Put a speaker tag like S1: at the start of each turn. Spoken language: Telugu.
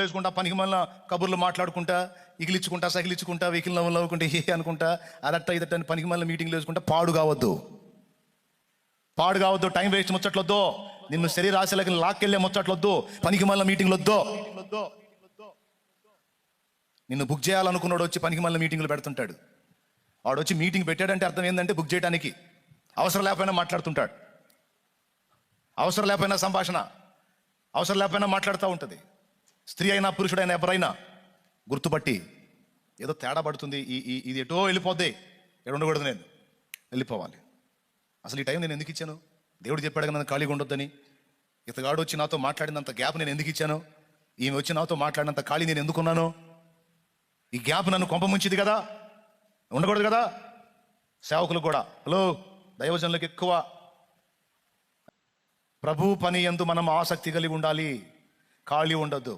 S1: వేసుకుంటా పనికి మళ్ళీ కబుర్లు మాట్లాడుకుంటా ఇగిలిచ్చుకుంటా సగిలిచ్చుకుంటా వెహికల్ నవ్వుకుంటా ఏ అనుకుంటా అదట్ట ఇదట్ట అని పనికి మళ్ళీ మీటింగ్లు వేసుకుంటా పాడు కావద్దు. టైం వేస్ట్ ముచ్చట్లొద్దు. నిన్ను శరీరాశలకి లాక్కెళ్ళే ముచ్చట్లొద్దు. పనికి మళ్ళీ మీటింగ్లు వద్దు. నిన్ను బుక్ చేయాలనుకున్నాడు వచ్చి పనికి మళ్ళీ మీటింగ్లు పెడుతుంటాడు. వాడు వచ్చి మీటింగ్ పెట్టాడంటే అర్థం ఏంటంటే బుక్ చేయడానికి. అవసరం లేకపోయినా మాట్లాడుతుంటాడు, అవసరం లేకపోయినా సంభాషణ, అవసరం లేకపోయినా మాట్లాడుతూ ఉంటుంది. స్త్రీ అయినా పురుషుడైనా ఎవరైనా గుర్తుపట్టి ఏదో తేడా పడుతుంది, ఇది ఎటో వెళ్ళిపోద్ది, ఎక్కడ ఉండకూడదు, నేను వెళ్ళిపోవాలి. అసలు ఈ టైం నేను ఎందుకు ఇచ్చాను? దేవుడు చెప్పాడు కదా నన్ను ఖాళీగా ఉండొద్దని. ఇతగాడు వచ్చి నాతో మాట్లాడినంత గ్యాప్ నేను ఎందుకు ఇచ్చాను? ఈమె వచ్చి నాతో మాట్లాడినంత ఖాళీ నేను ఎందుకున్నాను? ఈ గ్యాప్ నన్ను కొంప ముంచిది కదా, ఉండకూడదు కదా. సేవకులు కూడా, హలో, దైవజనులకు ఎక్కువ ప్రభు పని యందు మనం ఆసక్తి కలిగి ఉండాలి, ఖాళీ ఉండొద్దు.